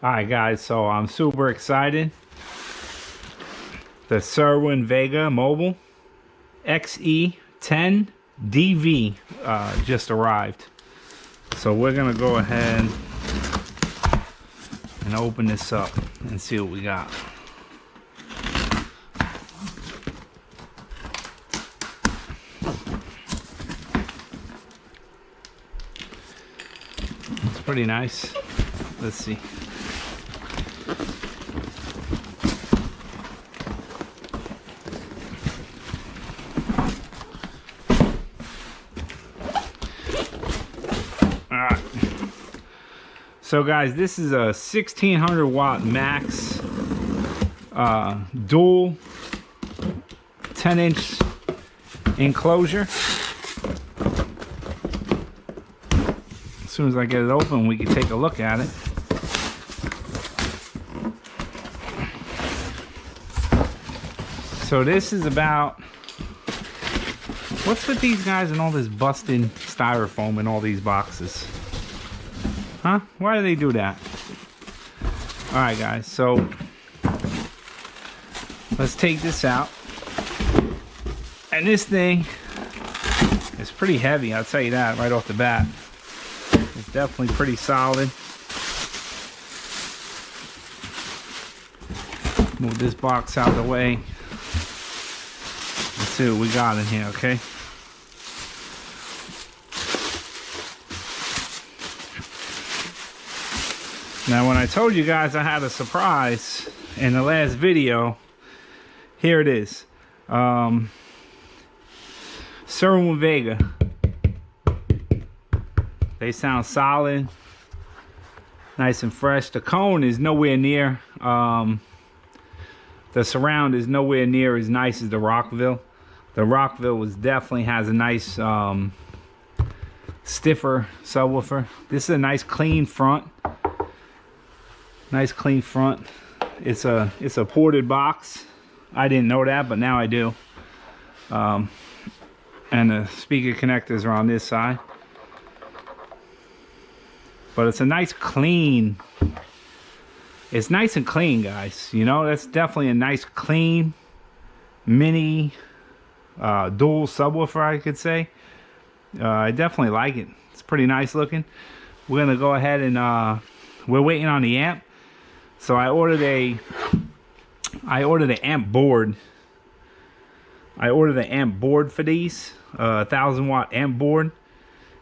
Alright guys, so I'm super excited. The Cerwin Vega Mobile XE10DV just arrived. So we're gonna go ahead and open this up and see what we got. It's pretty nice. Let's see. Alright. So guys, this is a 1600 watt max dual 10-inch enclosure. As soon as I get it open, we can take a look at it. So this is about, what's with these guys and all this busted styrofoam in all these boxes? Huh? Why do they do that? Alright guys, so let's take this out. And this thing is pretty heavy, I'll tell you that right off the bat. It's definitely pretty solid. Move this box out of the way. Let's see what we got in here, okay? Now, when I told you guys I had a surprise in the last video, here it is. Cerwin Vega. They sound solid, nice and fresh. The cone is nowhere near, the surround is nowhere near as nice as the Rockville. The Rockville definitely has a nice stiffer subwoofer. This is a nice clean front. Nice clean front. It's a ported box. I didn't know that, but now I do. And the speaker connectors are on this side. But it's a nice clean. It's nice and clean, guys. You know, that's definitely a nice clean mini dual subwoofer, I could say. I definitely like it. It's pretty nice looking. We're gonna go ahead and we're waiting on the amp. So I ordered an amp board. I ordered an amp board for these, 1000 watt amp board,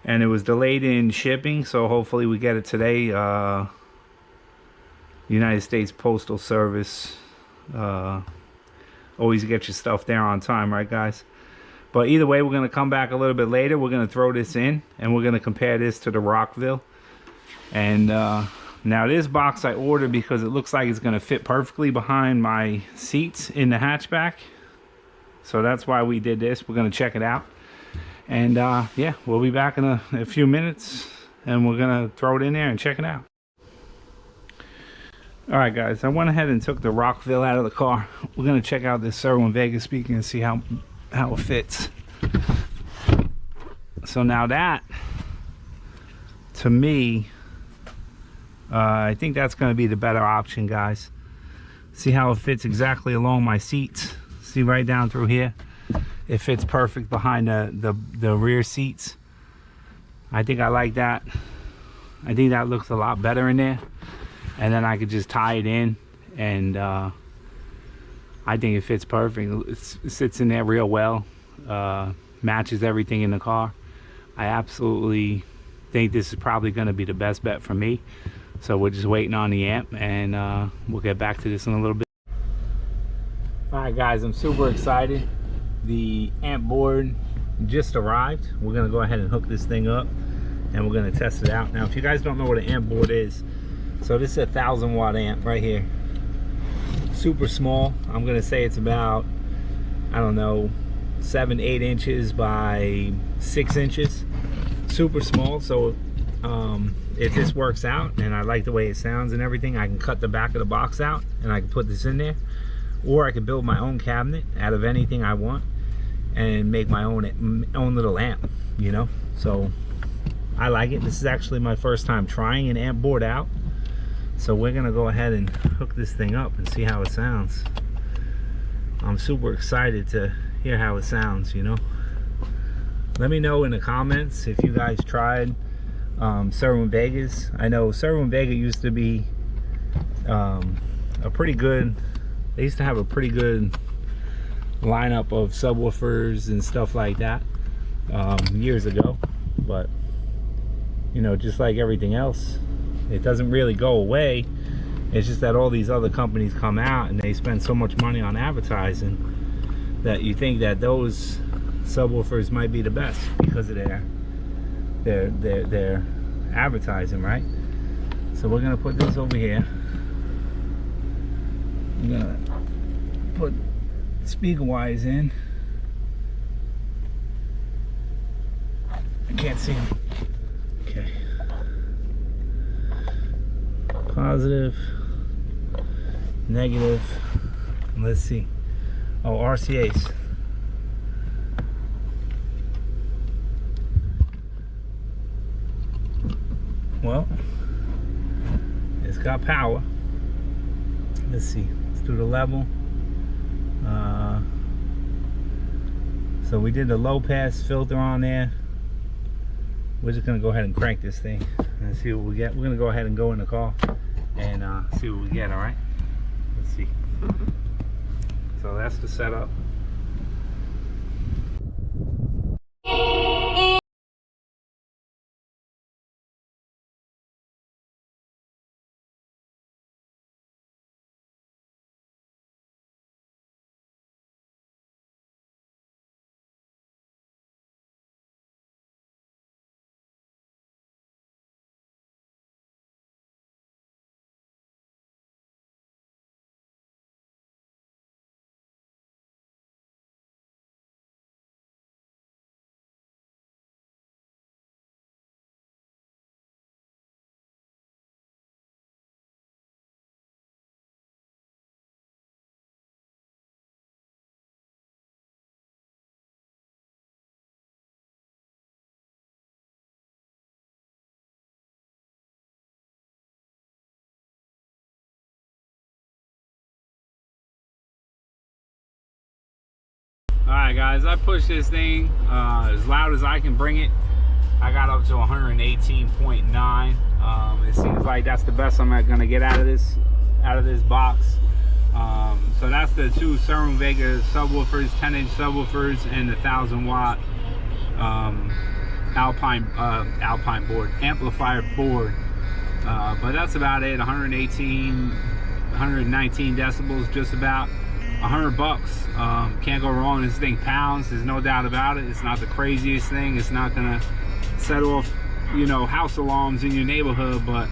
and it was delayed in shipping. So hopefully we get it today. United States Postal Service. Always get your stuff there on time, right guys? But either way, we're gonna come back a little bit later. We're gonna throw this in and we're gonna compare this to the Rockville. And now this box I ordered because it looks like it's gonna fit perfectly behind my seats in the hatchback. So that's why we did this. We're gonna check it out. And yeah, we'll be back in a few minutes and we're gonna throw it in there and check it out. Alright guys, I went ahead and took the Rockville out of the car. We're gonna check out this Cerwin Vega speaker and see how it fits. So now that, to me, I think that's going to be the better option, guys. See how it fits exactly along my seats. See right down through here. It fits perfect behind the rear seats. I think I like that. I think that looks a lot better in there. And then I could just tie it in, and I think it fits perfect. It sits in there real well. Matches everything in the car. I absolutely think this is probably going to be the best bet for me. So we're just waiting on the amp, and we'll get back to this in a little bit. Alright guys, I'm super excited. The amp board just arrived. We're going to go ahead and hook this thing up and we're going to test it out. Now if you guys don't know what an amp board is, so this is a 1000 watt amp right here. Super small. I'm going to say it's about, I don't know, 7-8 inches by 6 inches. Super small. So if this works out and I like the way it sounds and everything, I can cut the back of the box out and I can put this in there, or I can build my own cabinet out of anything I want and make my own little amp, you know. So I like it. This is actually my first time trying an amp board out. So we're gonna go ahead and hook this thing up and see how it sounds. I'm super excited to hear how it sounds, you know. Let me know in the comments if you guys tried Cerwin Vegas. I know Cerwin Vega used to be a pretty good, they used to have a pretty good lineup of subwoofers and stuff like that years ago, but you know, just like everything else, it doesn't really go away. It's just that all these other companies come out and they spend so much money on advertising that you think that those subwoofers might be the best because of their advertising, right? So we're gonna put this over here. I'm gonna put speaker wires in. I can't see them. Okay. Positive, negative, and let's see. Oh, RCAs. Well, it's got power. Let's see. Let's do the level. So we did the low pass filter on there. We're just gonna go ahead and crank this thing and see what we get. We're gonna go ahead and go in the car and see what we get. All right. Let's see. So that's the setup. Alright guys, I pushed this thing as loud as I can bring it. I got up to 118.9. It seems like that's the best I'm gonna get out of this box. So that's the two Cerwin Vega subwoofers, 10-inch subwoofers, and the 1,000-watt Alpine board, amplifier board. But that's about it. 119 decibels, just about. $100. Can't go wrong. This thing pounds, there's no doubt about it. It's not the craziest thing. It's not gonna set off, you know, house alarms in your neighborhood, but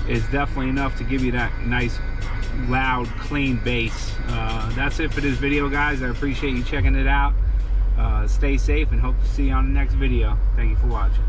it's definitely enough to give you that nice, loud, clean bass. That's it for this video, guys. I appreciate you checking it out. Stay safe and hope to see you on the next video. Thank you for watching.